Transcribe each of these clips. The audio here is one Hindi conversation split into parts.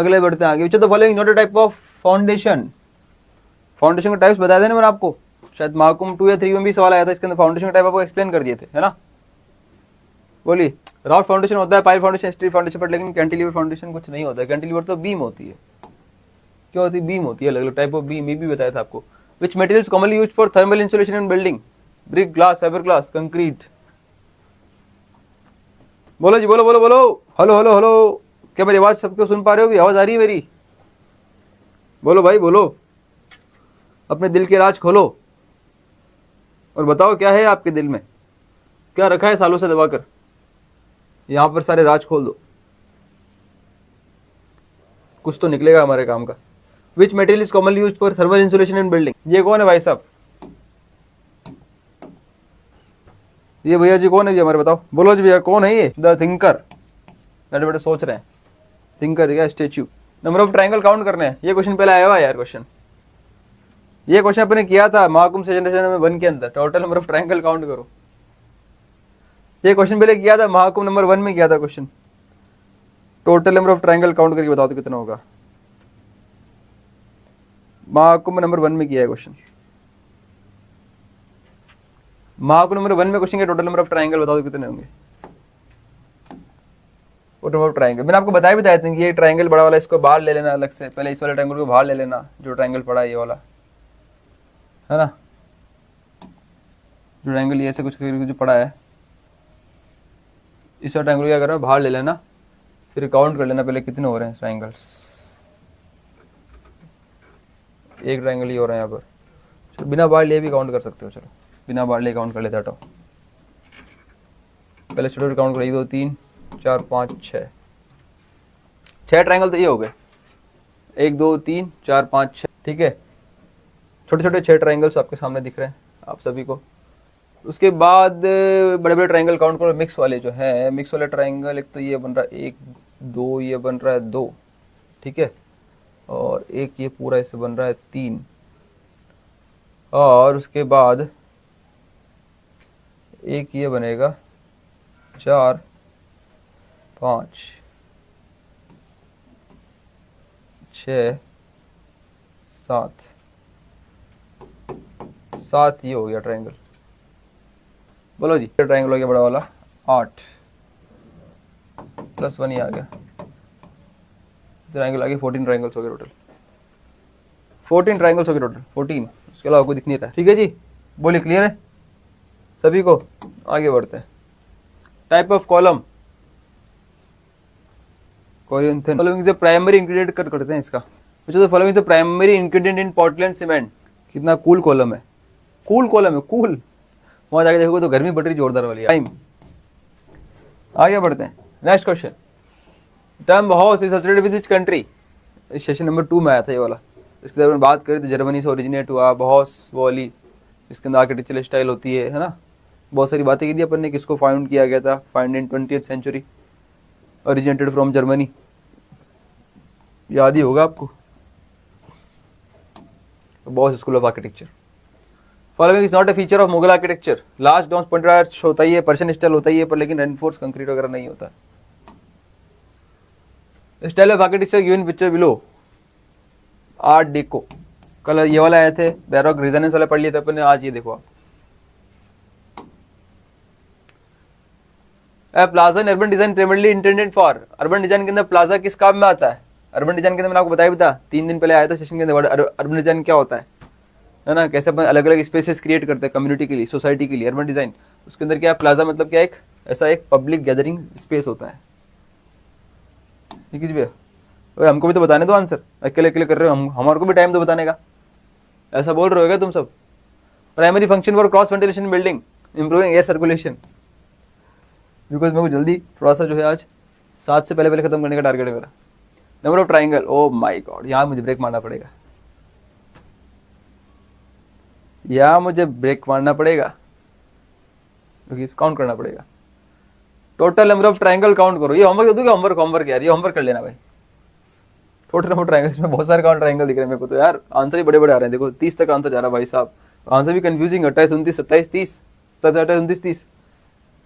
अगले बढ़ते हैं आगे। Which of the following not a type of foundation. Foundation के टाइप्स बताए थे ना मैंने आपको, शायद महाकुंभ 2 या 3 में भी सवाल आया था, इसके अंदर फाउंडेशन के टाइप आपको एक्सप्लेन कर दिए थे, है ना। बोलिए। रॉक फाउंडेशन होता है, पाइल फाउंडेशन, स्टील फाउंडेशन, पर लेकिन कैंटिलीवर फाउंडेशन कुछ नहीं होता है। कैंटिलीवर तो बीम होती है। क्या होती है? बीम होती है, अलग अलग टाइप ऑफ बीम, ये भी बताया था आपको। Which materials commonly used for thermal insulation in building. Brick, glass, fibre glass, concrete. बोलो जी, बोलो बोलो बोलो। हेलो हेलो हेलो, क्या मेरी आवाज सबको सुन पा रहे हो? भी आवाज आ रही है मेरी? बोलो भाई बोलो, अपने दिल के राज खोलो और बताओ क्या है आपके दिल में, क्या रखा है सालों से दबाकर। यहां पर सारे राज खोल दो, कुछ तो निकलेगा हमारे काम का। Which material is commonly used for thermal insulation in building. ये कौन है भाई साहब? ये भैया जी कौन है जी हमारे? बताओ, बोलो जी भैया, कौन है ये? The thinker. बैठे बैठे सोच रहे हैं, थिंकर क्या? Statue. Number of triangle count करने हैं। ये क्वेश्चन पहले आया हुआ यार, क्वेश्चन ये क्वेश्चन अपने किया था महाकुंभ सेशन में 1 के अंदर। Total number of triangle count करो। ये क्वेश्चन पहले किया था महाकुंभ नंबर 1 में किया था question. Total number of triangle count करके बताओ तो कितना होगा। महाकुंभ नंबर 1 में किया है क्वेश्चन। महाकुंभ नंबर 1 में क्वेश्चन के टोटल नंबर ऑफ ट्रायंगल बताओ तो कितने होंगे। टोटल नंबर ऑफ ट्रायंगल मैंने आपको बताया भी था कि ये ट्रायंगल बड़ा वाला, इसको बाहर ले लेना अलग से। पहले इस वाले ट्रायंगल को बाहर ले लेना, जो ट्रायंगल पड़ा है ये वाला, है ना। जो ट्रायंगल ये ऐसे कुछ जो पड़ा है, इस वाला ट्रायंगल क्या करना है, बाहर ले लेना, फिर काउंट कर लेना पहले कितने हो रहे हैं ट्रायंगल्स। एक ट्रायंगल ही हो रहा है यहाँ पर। चलो बिना बाहर लिए भी काउंट कर सकते हो। चलो बिना बाहर लिए काउंट कर लेते हटाओ। पहले छोटे काउंट कर 1 2 3 4 5 6 ट्रायंगल तो ये हो गए। 1 2 3 4 5 6, ठीक है। छोटे छोटे 6 ट्रायंगल्स आपके सामने दिख रहे हैं आप सभी को। उसके बाद बड़े बड़े ट्रायंगल काउंट करो, मिक्स वाले जो है। मिक्स वाले ट्रायंगल एक तो ये बन रहा है 1 2, ये बन रहा है 2, ठीक है। और एक ये पूरा इससे बन रहा है 3, और उसके बाद एक ये बनेगा 4 5 6 7 ये हो गया ट्रायंगल। बोलो जी, ट्रायंगल हो गया बड़ा वाला 8 + 1 ही आ गया। ट्रायंगल आ गया 14 ट्रायंगल्स हो गए टोटल। 14 ट्रायंगल्स हो गए टोटल 14। उसके अलावा कोई दिख नहीं रहा, ठीक है जी। बोलिए, क्लियर है सभी को? आगे बढ़ते हैं। Type of column, Corinthian. Following the primary ingredient करते हैं इसका। तो following the primary ingredient in Portland cement. कितना कूल कॉलम है, कूल कॉलम है, कूल। वहां जाके देखोगे तो गर्मी पड़ रही जोरदार वाली टाइम। आगे बढ़ते हैं, next question. Term house is associated with which country. इस सेशन नंबर 2 में आया था ये वाला। इसके बारे में बात करें तो जर्मनी से ओरिजिनेट हुआ हाउस वाली। इसके अंदर आर्किटेक्चरल स्टाइल होती है ना। बहुत सारी बातें की थी अपन ने, किसको फाउंड किया गया था, found in 20th century, originated from Germany. याद ही होगा आपको, Bauhaus school of architecture. Following is not a feature of Mughal architecture. Large domes pointed arch होता ही है, पर्शियन स्टाइल होता ही है, पर लेकिन रेनफोर्स कंक्रीट वगैरह नहीं होता। Style of architecture given picture below. Art deco, कल ये वाला आए थे, बैरोक रेजोनेंस वाला पढ़ लिए थे अपन ने। आज ये देखो आप, plaza in urban design primarily intended for. Urban design के अंदर प्लाजा किस काम में आता है? अर्बन डिजाइन के अंदर मैंने आपको बताया भी था 3 दिन पहले आया था सेशन के अंदर। अर्बन डिजाइन क्या होता है ना, कैसे अपन अलग अलग स्पेसेस क्रिएट करते हैं कम्युनिटी के लिए, सोसाइटी के लिए। अर्बन डिजाइन उसके अंदर क्या, प्लाजा मतलब क्या, एक ऐसा एक पब्लिक गैदरिंग स्पेस होता है, ठीक है भैया। हमको भी तो बताने दो आंसर, अकेले अकेले कर रहे हो, हमारे को भी टाइम दो बताने का। ऐसा बोल रहे हो क्या तुम सब? Primary function for cross ventilation building, improving air circulation. Because मेरे को जल्दी थोड़ा सा जो है आज 7 से पहले खत्म करने का टारगेट है मेरा। Number of triangle, oh my God, यहाँ मुझे ब्रेक मारना पड़ेगा, यहाँ मुझे ब्रेक मारना पड़ेगा क्योंकि काउंट करना पड़ेगा। Total number of triangle count करो। ये होमवर्क दे दूंगा, होमवर्क यार, ये होमवर्क कर लेना भाई। टोटल नंबर ट्राइंगल्स में बहुत सारे ट्राइंगल दिख रहे हैं मेरे को तो यार। आंसर ही बड़े बड़े आ रहे हैं। देखो 30 तक आंसर जा रहा है भाई साहब। आंसर भी कंफ्यूजिंग, 28 29 27 30 27 29 30।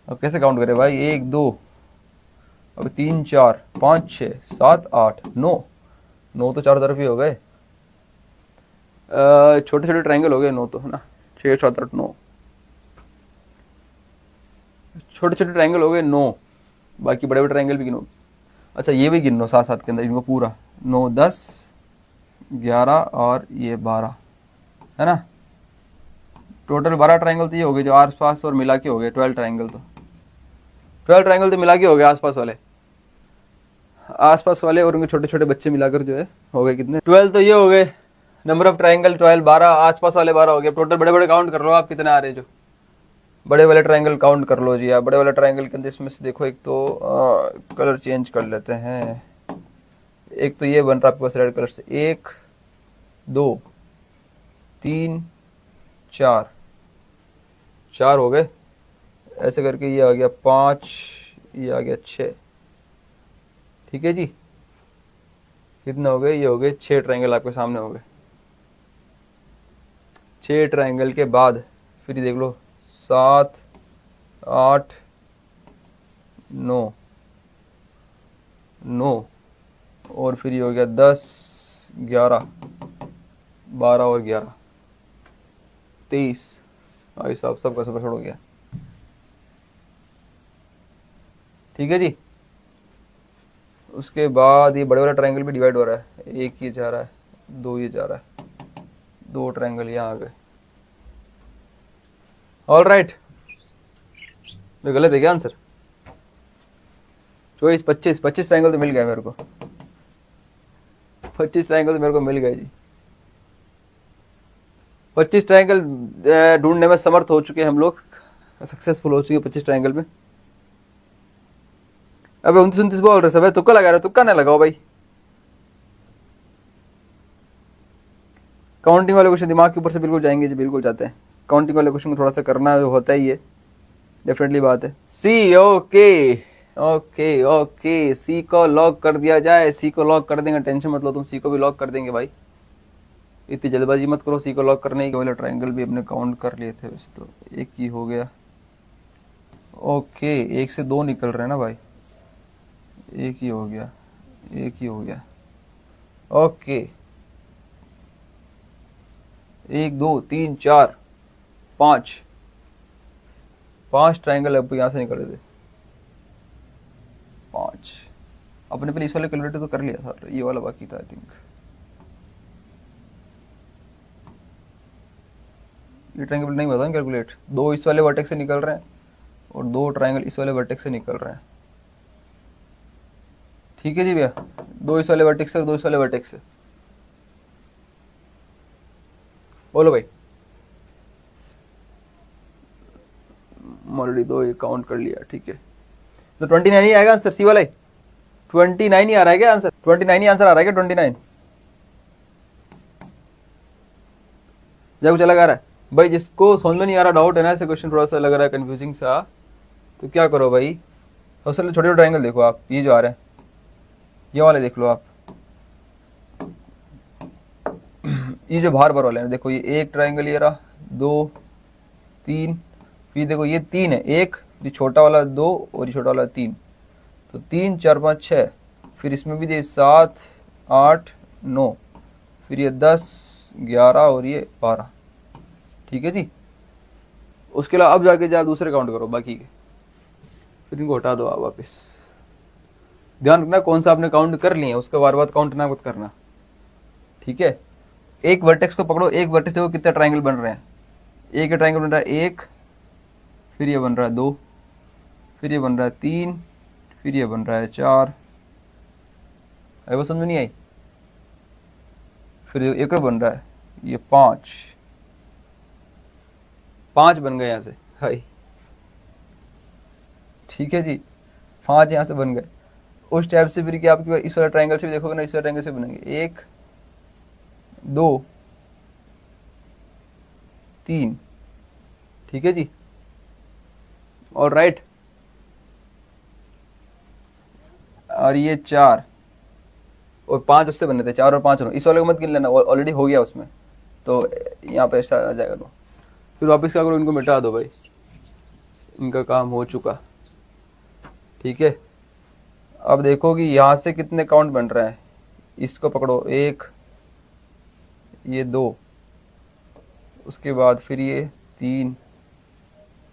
अब कैसे काउंट करें भाई? 1 2, अब 3 4 5 6 7 8 9 9 तो चारों तरफ ही हो गए। छोटे छोटे ट्रायंगल हो गए 9 तो, है ना, 6 7 8 9, छोटे छोटे ट्रायंगल हो गए 9, बाकी बड़े बड़े ट्रायंगल भी गिनो। अच्छा ये भी गिन लो साथ साथ के अंदर इनको पूरा, 9 10 11 और ये 12, है ना, टोटल 12 ट्रायंगल तो ये हो गए जो आस पास और मिला के हो गए 12 ट्रायंगल। तो 12 ट्रायंगल तो मिला के हो गए आसपास वाले और उनके छोटे छोटे बच्चे मिलाकर जो है हो गए कितने, 12 तो ये हो गए नंबर ऑफ ट्रायंगल, 12 12 आसपास वाले 12 हो गए। टोटल बड़े बड़े काउंट कर लो आप कितने आ रहे हैं, जो बड़े वाले ट्रायंगल काउंट कर लो जी आप। बड़े वाले ट्रायंगल के अंदर इसमें से देखो, एक तो कलर चेंज कर लेते हैं, एक तो ये बन रहा है आपके पास रेड कलर से, 1 2 3 4 4 हो गए, ऐसे करके ये आ गया 5, ये आ गया 6, ठीक है जी। कितने हो गए, ये हो गए 6 ट्रायंगल आपके सामने हो गए। 6 ट्रायंगल के बाद फिर देख लो 7 8 9 9 और फिर ये हो गया 10 11 12 और 11 23, भाई साहब सबका सब हो गया, ठीक है जी। उसके बाद ये बड़े वाला ट्रायंगल भी डिवाइड हो रहा है, एक ये जा रहा है, 2 ये जा रहा है, 2 ट्रायंगल यहाँ आ गए। ऑल राइट, गलत है क्या आंसर? 24 25 ट्रायंगल तो मिल गया मेरे को, 25 ट्रायंगल तो मेरे को मिल गए जी। 25 ट्रायंगल ढूंढने में समर्थ हो चुके हम लोग, सक्सेसफुल हो चुके 25 ट्रायंगल में। अबे 29 29 बोल रहे सब, तुक्का लगा रहे, तुक्का ना लगाओ भाई। काउंटिंग वाले क्वेश्चन दिमाग के ऊपर से बिल्कुल जाएंगे जी, बिल्कुल जाते हैं। काउंटिंग वाले क्वेश्चन को थोड़ा सा करना जो होता ही है, डेफिनेटली बात है। सी ओके ओके ओके, सी को लॉक कर दिया जाए, सी को लॉक कर देंगे, टेंशन मत लो तुम, सी को भी लॉक कर देंगे भाई, इतनी जल्दबाजी मत करो। सी को लॉक करने के वाले ट्रायंगल भी अपने काउंट कर लिए थे वैसे तो, एक ही हो गया। ओके, 1 से 2 निकल रहे हैं ना भाई, एक ही हो गया, एक ही हो गया। ओके 1 2 3 4 5 5 ट्रायंगल अब यहाँ से निकले थे, 5। अपने पहले इस वाले कैलकुलेटर तो कर लिया था, ये वाला बाकी था आई थिंक। ये ट्रायंगल नहीं बताऊँ कैलकुलेट, 2 इस वाले वर्टेक्स से निकल रहे हैं और 2 ट्रायंगल इस वाले वर्टेक्स से निकल रहे हैं, ठीक है जी भैया। 2 इस वाले वर्टेक्स से और 2 इस वाले वर्टेक्स से, बोलो भाई। ऑलरेडी 2 काउंट कर लिया, ठीक है। तो 29 ही आएगा आंसर, सी वाला ही 29 ही आ रहा है क्या आंसर? 29 ही आंसर आ रहा है क्या? 29 जब कुछ अलग आ रहा है भाई, जिसको समझ में नहीं आ रहा, डाउट है ना, ऐसे क्वेश्चन थोड़ा सा लग रहा है कंफ्यूजिंग सा, तो क्या करो भाई, सबसे पहले छोटे छोटे ट्रायंगल देखो आप, ये जो आ रहे हैं ये वाले देख लो आप, ये जो बाहर बाहर वाले हैं देखो, ये 1 ट्रायंगल ये रहा, 2 3, फिर देखो ये 3 है, 1 ये छोटा वाला 2 और ये छोटा वाला 3, तो 3 4 5 6, फिर इसमें भी दे 7 8 9, फिर ये 10 11 और ये 12, ठीक है जी। उसके अलावा अब जाके आप दूसरे काउंट करो बाकी के, फिर इनको हटा दो आप वापस। ध्यान रखना कौन सा आपने काउंट कर लिए उसके बार बार काउंट ना मत करना, ठीक है। एक वर्टेक्स को पकड़ो, एक वर्टेक्स देखो कितने ट्रायंगल बन रहे हैं, एक ट्रायंगल बन रहा है 1, फिर ये बन रहा है 2, फिर ये बन रहा है 3, फिर ये बन रहा है 4, अरे वो समझ नहीं आई। फिर एक और बन रहा है ये 5 बन गए यहाँ से भाई, ठीक है जी, 5 यहाँ से बन गए। उस टाइप से फिर क्या आपके इस वाले ट्रायंगल से भी देखोगे ना, इस वाले ट्रायंगल से बनेंगे 1 2 3, ठीक है जी। और राइट, और ये 4 और 5 उससे बने थे, 4 और 5 इस वाले को मत गिन लेना, ऑलरेडी हो गया उसमें, तो यहाँ पे ऐसा आ जाएगा। नो फिर वापस क्या करो, इनको मिटा दो भाई, इनका काम हो चुका, ठीक है। अब देखो कि यहाँ से कितने काउंट बन रहे हैं, इसको पकड़ो, 1, ये 2, उसके बाद फिर ये 3,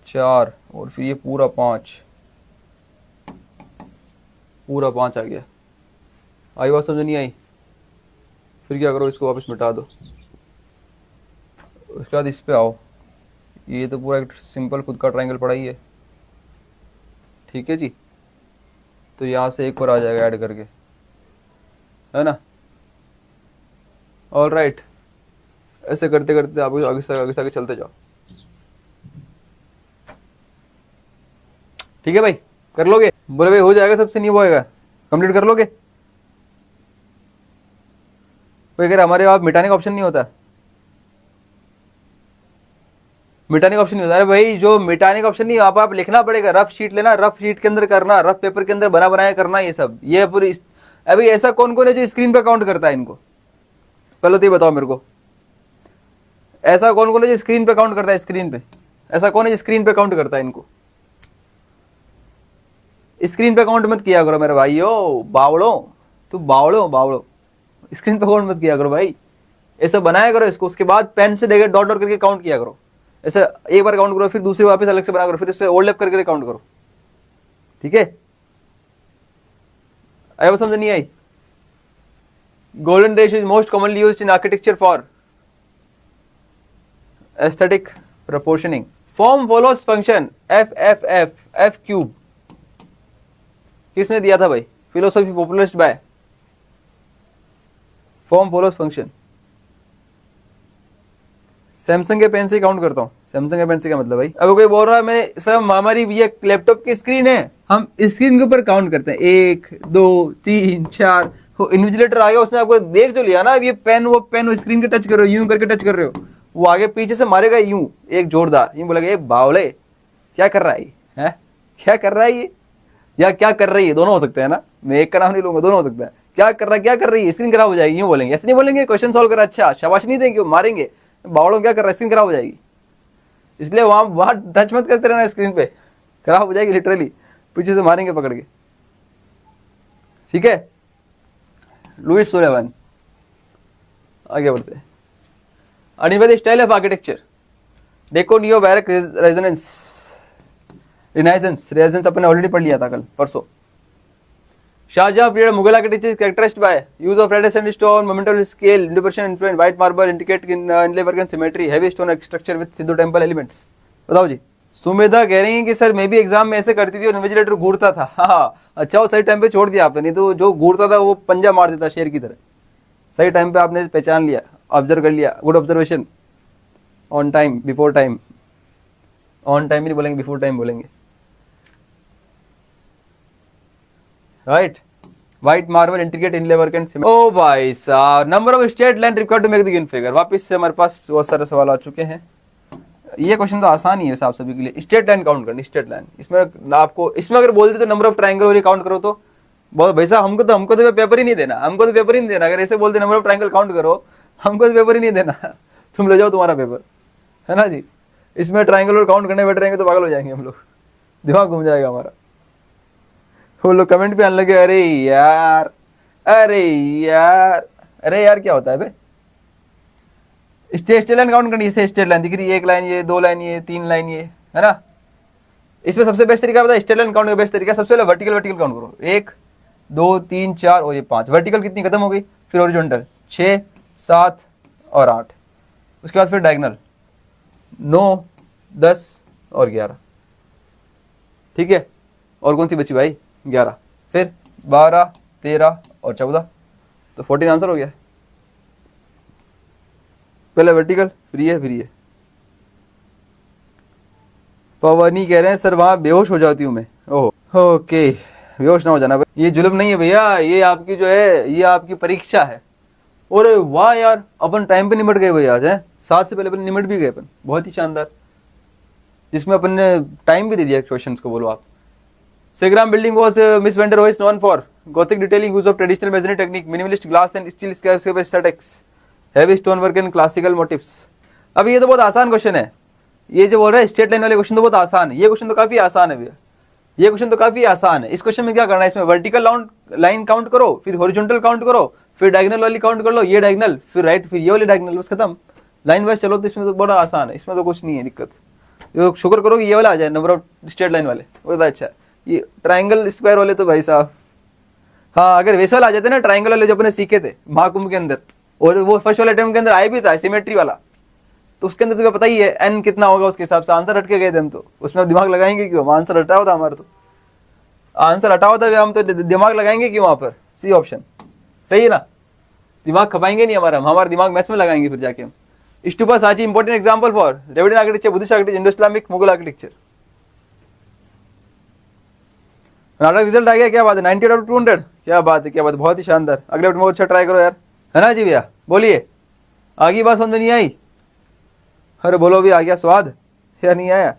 4 और फिर ये पूरा 5, पूरा 5 आ गया। आई बात समझ नहीं आई? फिर क्या करो, इसको वापस मिटा दो। उसके बाद इस पे आओ, ये तो पूरा एक सिंपल खुद का ट्रायंगल पड़ा ही है, ठीक है जी। तो यहाँ से एक और आ जाएगा ऐड करके, है ना। ऑल राइट, ऐसे करते करते आप आगे से आगे चलते जाओ, ठीक है भाई। कर लोगे? बोले भाई हो जाएगा, सबसे नहीं होएगा, कंप्लीट कर लोगे? कोई कह रहा हमारे आप मिटाने का ऑप्शन नहीं होता, मिटाने का ऑप्शन नहीं होता। अरे भाई जो मिटाने का ऑप्शन नहीं, आप लिखना पड़ेगा, रफ शीट लेना, रफ शीट के अंदर करना, रफ पेपर के अंदर बना बनाया करना, ये सब, ये पूरी। अभी ऐसा कौन कौन है जो स्क्रीन पे काउंट करता है इनको? पहले तो ये बताओ मेरे को, ऐसा कौन कौन है जो स्क्रीन पे काउंट करता है? स्क्रीन पे ऐसा कौन है जो स्क्रीन पे काउंट करता है इनको? स्क्रीन पे काउंट मत किया करो मेरे भाइयों, बावड़ो, तू बावड़ो, स्क्रीन पे काउंट मत किया करो भाई। ऐसा बनाया करो इसको, उसके बाद पेन से लेकर डॉट डॉट करके काउंट किया करो। ऐसा एक बार काउंट करो, फिर दूसरी वापस अलग से बना करो, फिर उससे ओवरलैप करके काउंट करो, ठीक है। आई समझ नहीं आई? Golden ratio is most commonly used in architecture for aesthetic proportioning. Form follows function f cube. किसने दिया था भाई? Philosophy popularised by form follows function. Samsung के पेन से काउंट करता हूँ। सैमसंग के पेन से क्या मतलब भाई? अब कोई बोल रहा है मैंने सर हमारी ये लैपटॉप की स्क्रीन है, हम स्क्रीन के ऊपर काउंट करते हैं 1 2 3 4। इन्विजिलेटर आ गया, उसने आपको देख जो लिया ना, अब ये पेन वो स्क्रीन के टच कर रहे हो, यूं करके टच कर रहे हो, वो आगे पीछे से मारेगा यूं एक जोरदार, यूं बोलेगा ये बावले क्या कर रहा है, क्या कर रहा है ये, या क्या कर रही है, दोनों हो सकते हैं ना, मैं एक का नाम नहीं लूंगा, दोनों हो सकता है। क्या कर रहा है, क्या कर रही है, स्क्रीन खराब हो जाएगी, यूं बोलेंगे। ऐसे नहीं बोलेंगे क्वेश्चन सॉल्व करा, अच्छा शाबाश नहीं देंगे, मारेंगे बावड़ों क्या कर रहा है, स्क्रीन खराब हो जाएगी। इसलिए वहां टच मत करते रहना, स्क्रीन पे खराब हो जाएगी लिटरली, पीछे से मारेंगे पकड़ के, ठीक है। लुइस सुलेवन, आगे बढ़ते हैं। अनिवार्य स्टाइल ऑफ आर्किटेक्चर देखो, नियो बैरक रेनेसांस अपन ने ऑलरेडी पढ़ लिया था कल परसों। Shahjahan period Mughal architecture characterised by use of red sandstone, monumental scale, independent influence, white marble, indicate inlay work and symmetry, heavy stone structure with Hindu temple elements. बताओ जी। सुमेधा कह रही है कि सर मैं भी एग्जाम में ऐसे करती थी और इन्विजिलेटर घूरता था। हाँ अच्छा, वो सही टाइम पे छोड़ दिया आपने, नहीं तो जो घूरता था वो पंजा मार देता शेर की तरह। सही टाइम पे आपने पहचान लिया, ऑब्जर्व कर लिया, good observation. On time, before time, on time नहीं बोलेंगे, बिफोर टाइम बोलेंगे, right. White marble, intricate inlay work and symmetry. ओ भाई साहब, number of straight line required to make the given figure. वापस से हमारे पास बहुत सारे सवाल आ चुके हैं। ये क्वेश्चन तो आसान ही है आप सभी के लिए। स्ट्रेट लाइन काउंट करनी, स्ट्रेट लाइन। इसमें आपको, इसमें अगर बोलते तो नंबर ऑफ ट्रायंगल और ये काउंट करो तो बहुत भाई साहब, हमको तो पेपर ही नहीं देना, हमको तो पेपर ही नहीं देना। अगर ऐसे बोलते नंबर ऑफ ट्रायंगल काउंट करो, हमको तो पेपर ही नहीं देना, तुम ले जाओ तुम्हारा पेपर, है ना जी। इसमें ट्रायंगल और काउंट करने बैठ रहेंगे तो पागल हो जाएंगे हम लोग, दिमाग घूम जाएगा हमारा। वो लोग कमेंट पे आने लगे, अरे यार अरे यार अरे यार क्या होता है बे। स्ट्रेट लाइन काउंट करनी है, स्ट्रेट लाइन दिख रही है, 1 लाइन ये, 2 लाइन ये, 3 लाइन ये, है ना। इसमें सबसे बेस्ट तरीका पता है स्ट्रेट लाइन काउंट का बेस्ट तरीका? सबसे पहले वर्टिकल काउंट करो, 1 2 3 4 और ये 5। वर्टिकल कितनी खत्म हो गई, फिर हॉरिजॉन्टल 6 7 और 8, उसके बाद फिर डायगोनल 9 10 और 11, ठीक है। और कौन सी बची भाई, 11, फिर 12 13 और 14, तो 14 आंसर हो गया। पहले वर्टिकल, फिर ये। पवनी कह रहे हैं सर वहां बेहोश हो जाती हूँ मैं। ओह ओके, बेहोश ना हो जाना भाई, ये जुल्म नहीं है भैया, ये आपकी जो है ये आपकी परीक्षा है। और वाह यार, अपन टाइम पे निमट गए भाई आज, है 7 से पहले अपन निमट भी गए अपन, बहुत ही शानदार, जिसमें अपन ने टाइम भी दे दिया क्वेश्चंस को। बोलो आप। Segram building was Miss Van der Rohe is known for Gothic detailing, use of traditional masonry technique, minimalist glass and steel skyscraper aesthetics, heavy stonework and classical motifs। अब ये तो बहुत आसान क्वेश्चन है, ये जो बोल रहा है स्ट्रेट लाइन वाले क्वेश्चन तो बहुत आसान है, ये क्वेश्चन तो काफी आसान है भैया, ये क्वेश्चन तो काफी आसान है। इस क्वेश्चन में क्या करना है, इसमें वर्टिकल लाइन काउंट करो, फिर हॉरिजॉन्टल काउंट करो, फिर डायगोनल वाली काउंट कर लो, ये डायगोनल फिर राइट फिर ये वाली डायगोनल, बस खत्म। लाइन वाइज चलो तो इसमें तो बड़ा आसान है, इसमें तो कुछ नहीं है दिक्कत। जो शुक्र करो कि ये वाला आ जाए नंबर ऑफ स्ट्रेट लाइन वाले, वो तो अच्छा है। ये ट्राइंगल स्क्वायर वाले तो भाई साहब, हाँ अगर वैसे वाला आ जाते ना ट्राइंगल वाले जो अपने सीखे थे महाकुंभ के अंदर, और वो फर्स्ट वाले अटेम्प्ट के अंदर आया भी था सिमेट्री वाला, तो उसके अंदर तुम्हें पता ही है एन कितना होगा, उसके हिसाब से आंसर हट के गए थे हम तो। उसमें दिमाग लगाएंगे क्यों, आंसर हटा होता हमारा, तो आंसर हटा होता है हम तो दिमाग लगाएंगे क्यों वहां पर, सी ऑप्शन सही है ना। दिमाग खपाएंगे नहीं हमारा दिमाग मैथ्स में लगाएंगे फिर जाके हम। Stupa Sanchi important example for Dravidian architecture, Buddhist architecture, Indo Islamic, Mughal architecture. नाटक रिजल्ट आ गया, क्या बात है, 90 आउट ऑफ 200, क्या बात है, क्या बात है, बहुत ही शानदार। अगले अटेम्प्ट में अच्छा ट्राई करो यार, है ना जी भैया, बोलिए आगे बात समझ में नहीं आई, अरे बोलो भी आ गया स्वाद या नहीं आया,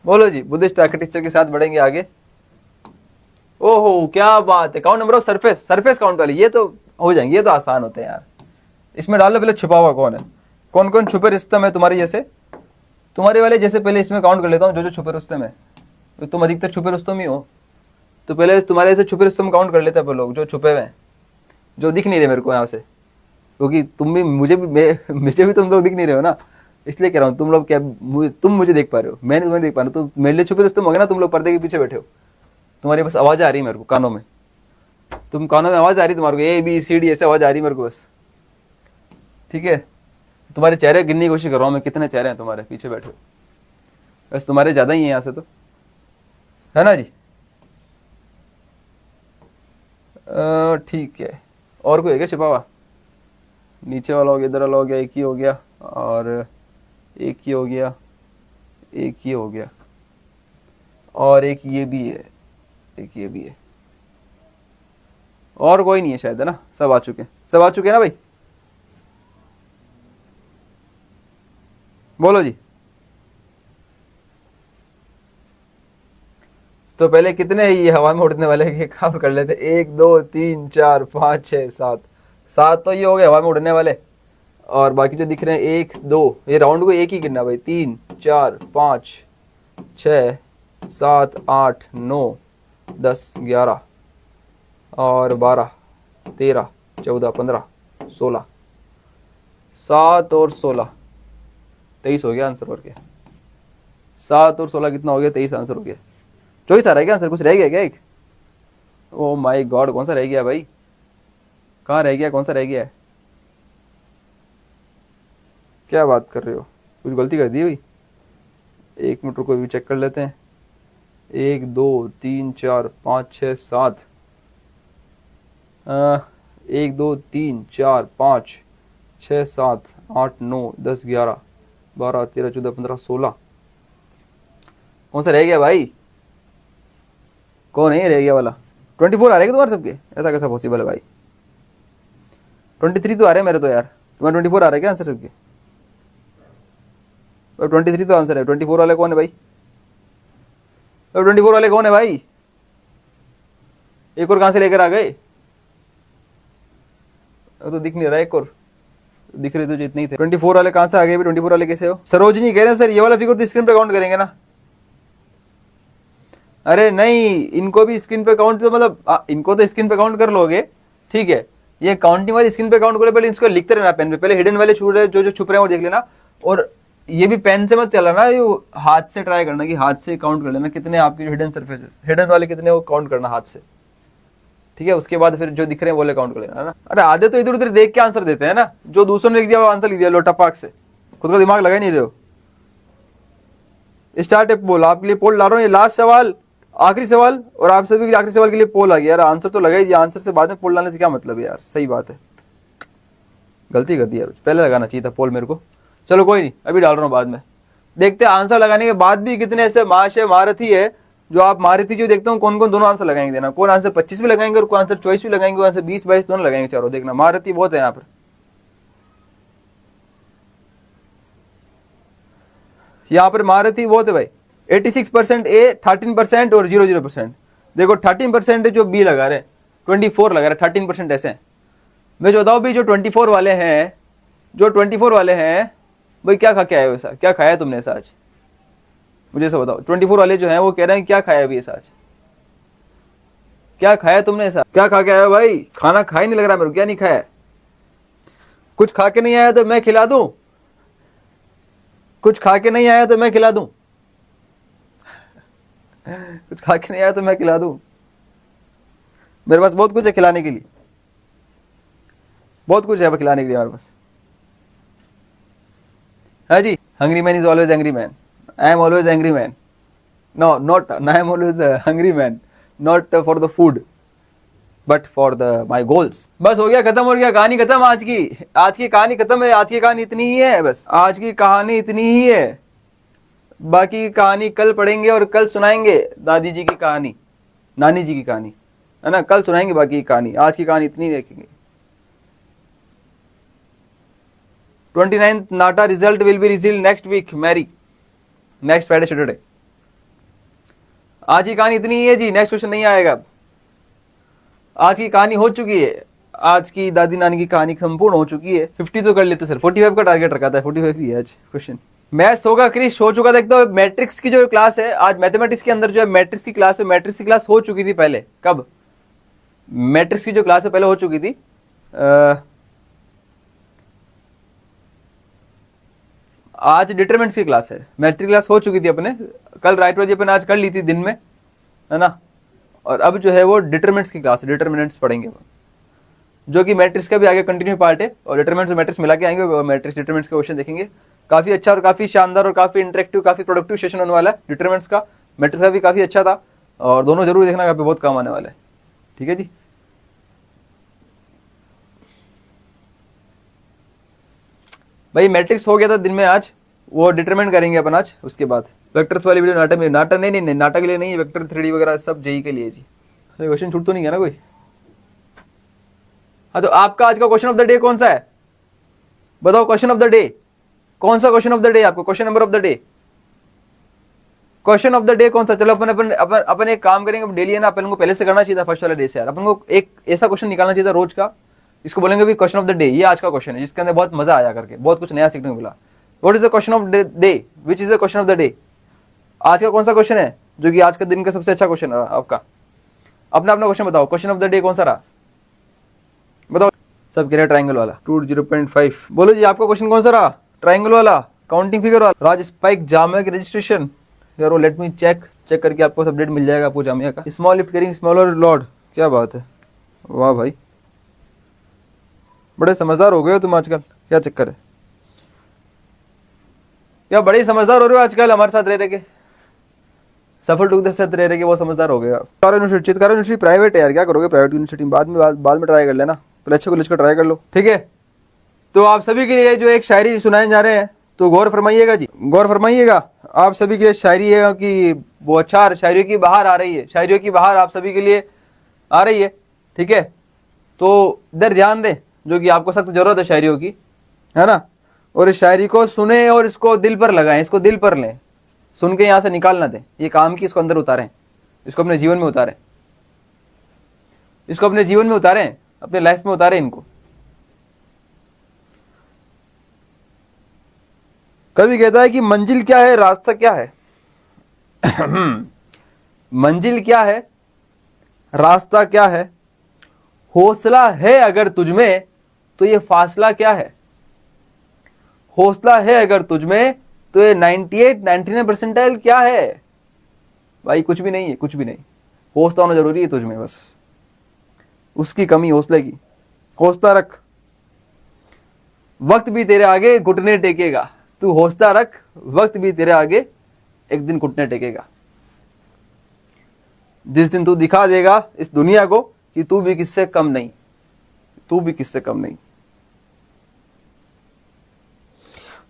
बोलो जी। बुद्धिस्ट आर्किटेक्चर के साथ बढ़ेंगे आगे। ओहो क्या बात है, count number of surface count वाली, ये तो हो जाएंगे, ये तो आसान होते हैं यार। इसमें डाल लो पहले छुपा हुआ कौन है, कौन कौन छुपे रिश्तम है तुम्हारे जैसे, तुम्हारे वाले जैसे। पहले इसमें काउंट कर लेता हूँ जो छुपे रुस्तम है, तो तुम अधिकतर छुपे रुस्तम ही हो, तो पहले तुम्हारे जैसे छुपे रुस्तम काउंट कर लेते हैं लोग जो छुपे हुए हैं, जो दिख नहीं रहे मेरे को यहाँ से, क्योंकि तुम भी मुझे भी तुम लोग दिख नहीं रहे हो ना, इसलिए कह रहा हूँ। तुम लोग क्या तुम मुझे देख पा रहे हो, मैं तुम्हें देख पा रहा हूँ, तो मेरे लिए छुपे रुस्तम हो गए ना, तुम लोग पर्दे के पीछे बैठे हो, तुम्हारी बस आवाज़ आ रही है मेरे को कानों में, तुम कानों में आवाज़ आ रही है तुम्हारे को, ABCD ऐसे आवाज़ आ रही है मेरे को बस, ठीक है। तुम्हारे चेहरे गिनने की कोशिश कर रहा हूँ मैं, कितने चेहरे हैं तुम्हारे पीछे बैठे हो, बस तुम्हारे ज़्यादा ही हैं यहाँ से तो, है ना जी। ठीक है, और कोई है क्या छिपा हुआ, नीचे वाला हो गया, इधर वाला हो गया, एक ही हो गया, और एक ही हो गया, एक ही हो गया, और एक ये भी है, एक ये भी है, और कोई नहीं है शायद, है ना, सब आ चुके हैं ना भाई, बोलो जी। तो पहले कितने ये हवा में उड़ने वाले के काम कर लेते, 1 2 3 4 5 6 7, 7 तो ये हो गए हवा में उड़ने वाले, और बाकी जो दिख रहे हैं 1 2, ये राउंड को एक ही गिनना भाई, 3 4 5 6 7 8 9 10 11 और 12 13 14 15 16, 7 और 16 23 हो गया आंसर, और क्या 7 और 16 कितना हो गया, 23 आंसर हो गया। 24 आ रहा है क्या आंसर, कुछ रह गया क्या एक, ओ माय गॉड कौन सा रह गया भाई, कहाँ रह गया, कौन सा रह गया है, क्या बात कर रहे हो, कुछ गलती कर दी भाई, 1 मिनट रुको भी चेक कर लेते हैं। 1 2 3 4 5 6 7, 1 2 3 4 5 6 7 8 9 10 11 12 13 14 15 16, कौन सा रह गया भाई, कौन है ये रह गया वाला, 24 आ रहे तुम्हारे सबके, ऐसा कैसा पॉसिबल है भाई, 23 तो आ रहे हैं मेरे तो यार, तुम्हारे 24 आ रहे हैं क्या आंसर सबके, 23 तो आंसर है, 24 वाले कौन है भाई, 24 वाले कौन है भाई, एक और कहां से लेकर आ गए, तो दिख नहीं रहा, एक और दिख रहे तो जितने ही थे, 24 वाले कहां से आ गए, 24 वाले कैसे हो, सरोजनी कह रहे हैं सर ये वाला फिगर तो स्क्रीन पे काउंट करेंगे ना, अरे नहीं इनको भी स्क्रीन पे काउंट, तो मतलब इनको तो स्क्रीन पे काउंट कर लोगे, ठीक है, ये काउंटिंग वाली स्क्रीन पे काउंट करो, पहले इसको लिखते रहना पेन पे, पहले हिडन वाले छूट रहे जो छुप रहे हैं वो देख लेना, और ये भी पेन से मत चलाना, ये हाथ से ट्राई करना कि हाथ से काउंट कर लेना कितने आपके हिडन सरफेसेस, हिडन वाले कितने वो काउंट करना हाथ से, ठीक है। उसके बाद फिर जो दिख रहे हैं वो काउंट कर लेना, है ना। अरे आधे तो इधर उधर देख के आंसर देते हैं ना, जो दूसरों ने लिख दिया वो आंसर लिख दिया लो टपाक से, खुद का दिमाग लगा ही नहीं रहे हो। स्टार्ट है पोल, आपके लिए पोल ला रहा हूँ, ये लास्ट सवाल आखिरी सवाल, और आप सभी आखिरी सवाल के लिए पोल आ गया यार, आंसर तो लगा ही दिया, आंसर से बाद में पोल लाने से क्या मतलब है यार, सही बात है, गलती कर दी यार, पहले लगाना चाहिए था पोल मेरे को, चलो कोई नहीं अभी डाल रहा हूँ बाद में, देखते हैं आंसर लगाने के बाद भी कितने ऐसे महाशय महारथी है जो आप महारथी जो देखता हूँ कौन कौन दोनों आंसर लगाएंगे, देना कौन आंसर 25 भी लगाएंगे और कौन आंसर 24 भी लगाएंगे, आंसर 20 22 दोनों लगाएंगे, चारों देखना महारथी बहुत है यहाँ पर, यहाँ पर महारथी बहुत है भाई, 86% ए, 13% और 00%, देखो 13% जो बी लगा रहे, 24 लगा रहे, 13% ऐसे हैं। मैं जो बताऊँ भी जो 24 वाले हैं, जो 24 वाले हैं भाई क्या खा के आए हो ऐसा, क्या खाया है तुमने ऐसा आज, मुझे ऐसा बताओ, 24 वाले जो हैं वो कह रहे हैं क्या खाया अभी ऐसा आज, क्या खाया तुमने ऐसा? क्या खा के आया भाई? खाना खा ही नहीं लग रहा मेरे को, क्या नहीं खाया? कुछ खा के नहीं आया तो मैं खिला दूं? कुछ खा के नहीं आया तो मैं खिला दूं? कुछ खा के नहीं आया तो मैं खिला दूं? मेरे पास बहुत कुछ है खिलाने के लिए, बहुत कुछ है खिलाने के लिए हमारे पास। हाँ जी, hungry man is always angry man. I am always angry man. No not, I am always hungry man, not for the food but for the my goals. बस हो गया, खत्म हो गया, कहानी खत्म आज की। आज की कहानी खत्म है, आज की कहानी इतनी ही है, बस आज की कहानी इतनी ही है। बाकी की कहानी कल पढ़ेंगे और कल सुनाएंगे, दादी जी की कहानी, नानी जी की कहानी, है ना, कल सुनाएंगे बाकी की कहानी। आज की कहानी इतनी देखेंगे। 29th NATA result will be received next week मैरी, नेक्स्ट फ्राइडे सैटरडे। आज की कहानी इतनी ही है जी, नेक्स्ट क्वेश्चन नहीं आएगा। आज की कहानी हो चुकी है, आज की दादी नानी की कहानी संपूर्ण हो चुकी है। 50 तो कर लेते सर, 45 का टारगेट रखा था, 45 ही है आज क्वेश्चन। मैथ्स होगा क्रिश, हो चुका था। देखते हो मैट्रिक्स की जो क्लास है आज, मैथमेटिक्स के अंदर जो है मैट्रिक्स की क्लास है, मैट्रिक्स की क्लास हो चुकी थी पहले। कब? मैट्रिक्स की जो क्लास है पहले हो चुकी थी, आज डिटरमिनेंट्स की क्लास है। मैट्रिक क्लास हो चुकी थी अपने, कल राइट वाली अपन आज कर ली थी दिन में, है ना। और अब जो है वो डिटरमिनेंट्स की क्लास है, डिटरमिनेंट्स पढ़ेंगे जो कि मैट्रिक्स का भी आगे कंटिन्यू पार्ट है। और डिटरमिनेंट्स और मैट्रिक्स मिला के आएंगे और मैट्रिक्स डिटरमिनेंट्स के क्वेश्चन देखेंगे। काफी अच्छा और काफी शानदार और काफी इंटरेक्टिव, काफी प्रोडक्टिव सेशन होने वाला है डिटरमिनेंट्स का। मैट्रिक्स का भी काफी अच्छा था, और दोनों जरूर देखना, काफी बहुत काम आने वाला है। ठीक है जी। भाई मैट्रिक्स हो गया था दिन में आज, वो डिटरमिनेंट करेंगे अपन आज। उसके बाद वेक्टर्स वाली वीडियो नाटक में, नाटक नहीं, नाटक के लिए नहीं, वेक्टर 3D वगैरह सब जेई के लिए जी। क्वेश्चन छूट तो नहीं गया ना कोई? हाँ, तो आपका आज का क्वेश्चन ऑफ द डे कौन सा है बताओ? क्वेश्चन ऑफ द डे कौन सा? क्वेश्चन ऑफ द डे आपको, question number of the day, question of the day कौन सा? चलो अपन अपन अपन अपन एक काम करेंगे, डेली है ना, अपन को पहले से करना चाहिए था फर्स्ट वाले डे से यार। अपन को एक ऐसा क्वेश्चन निकालना चाहिए था रोज का, इसको बोलेंगे भी क्वेश्चन ऑफ द डे। ये आज का क्वेश्चन है जिसके अंदर बहुत मजा आया करके, बहुत कुछ नया सीखने को मिला। What is the question of day? Which is the question of the day? आज का कौन सा क्वेश्चन है जो कि आज का दिन का सबसे अच्छा क्वेश्चन है आपका? अपना अपना क्वेश्चन बताओ, क्वेश्चन ऑफ द डे कौन सा रहा बताओ। सब कह रहे ट्राइंगल वाला, रूट 0.5। बोलो जी, आपका क्वेश्चन कौन सा रहा? ट्राइंगल वाला, काउंटिंग फिगर वाला। राज स्पाइक जामिया की रजिस्ट्रेशन यार, लेट मी चेक करके आपको अपडेट मिल जाएगा आपको जामिया का। स्मॉल लिफ्ट करिंग स्मॉलर लॉर्ड, क्या बात है, वाह भाई, बड़े समझदार हो गए हो तुम आजकल, क्या चक्कर है? क्या बड़े समझदार हो रहे हो आजकल हमारे साथ रह के, सफल टूक साथ रह के बहुत समझदार हो गए आप। चितकार यूनिवर्सिटी प्राइवेट है यार, क्या करोगे प्राइवेट यूनिवर्सिटी? बाद में ट्राई कर लेना, पहले अच्छे कॉलेज का ट्राई कर लो, ठीक है। तो आप सभी के लिए जो एक शायरी सुनाए जा रहे हैं, तो गौर फरमाइएगा जी, गौर फरमाइएगा। आप सभी के लिए शायरी है कि वो अच्छा, शायरियों की बहार आ रही है, शायरियों की बहार आप सभी के लिए आ रही है, ठीक है। तो इधर ध्यान दें, जो कि आपको सख्त जरूरत है शायरियों की, है ना। और इस शायरी को सुने और इसको दिल पर लगाएं, इसको दिल पर लें, सुन के यहाँ से निकाल ना दें। ये काम की इसको अंदर उतारें, इसको अपने जीवन में उतारें, इसको अपने जीवन में उतारें, अपने लाइफ में उतारें इनको। कभी कहता है कि मंजिल क्या है, रास्ता क्या है? मंजिल क्या है, रास्ता क्या है? हौसला है अगर तुझमें तो ये फासला क्या है? हौसला है अगर तुझमें तो ये 98-99 परसेंटाइल क्या है? भाई कुछ भी नहीं है, कुछ भी नहीं। हौसला होना जरूरी है तुझमें, बस उसकी कमी हौसले की। हौसला रख, वक्त भी तेरे आगे घुटने टेकेगा। तू हौसला रख, वक्त भी तेरे आगे एक दिन घुटने टेकेगा। जिस दिन तू दिखा देगा इस दुनिया को कि तू भी किससे कम नहीं, तू भी किससे कम नहीं।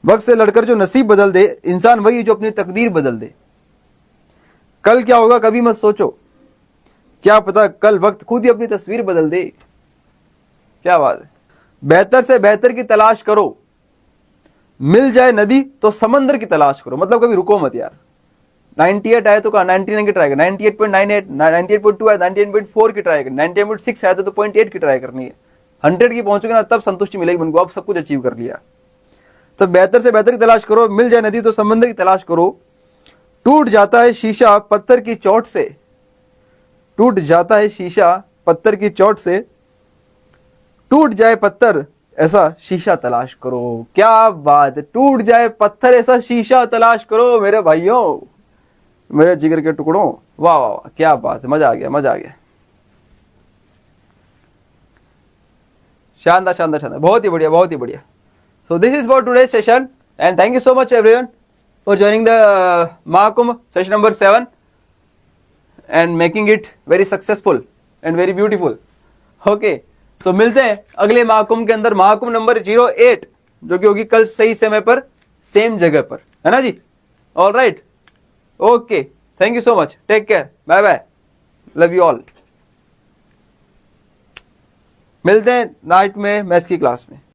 वक्त से लड़कर जो नसीब बदल दे इंसान वही जो अपनी तकदीर बदल दे। कल क्या होगा कभी मत सोचो, क्या पता कल वक्त खुद ही अपनी तस्वीर बदल दे। क्या बात है। बेहतर से बेहतर की तलाश करो, मिल जाए नदी तो समंदर की तलाश करो। मतलब कभी रुको मत यार। 98 आए तो कहा 99 की ट्राई कर, 98.98, 98.2 आए 98.4 की ट्राई कर, 98.6 आए तो 0.8 की ट्राई करनी है। 100 की पहुंचोगे ना तब संतुष्टि मिलेगी उनको, अब सब कुछ अचीव कर लिया। तो बेहतर से बेहतर की तलाश करो, मिल जाए नदी तो समंदर की तलाश करो। टूट जाता है शीशा पत्थर की चोट से, टूट जाता है शीशा पत्थर की चोट से, टूट जाए पत्थर ऐसा शीशा तलाश करो। क्या बात है, टूट जाए पत्थर ऐसा शीशा तलाश करो मेरे भाइयों, मेरे जिगर के टुकड़ों। वाह वाह वाह, क्या बात है, मजा आ गया, मजा आ गया। शानदार शानदार शानदार, बहुत ही बढ़िया, बहुत ही बढ़िया। So this is for today's session and thank you so much everyone for joining the Mahakumbh session number 7 and making it very successful and very beautiful. Okay, so मिलते हैं अगले महाकुंभ के अंदर, महाकुंभ नंबर 08, जो कि होगी कल सही समय पर सेम जगह पर, है ना जी। All right, okay, thank you so much, take care, bye bye, love you all. मिलते हैं नाइट में मैथ्स की क्लास में।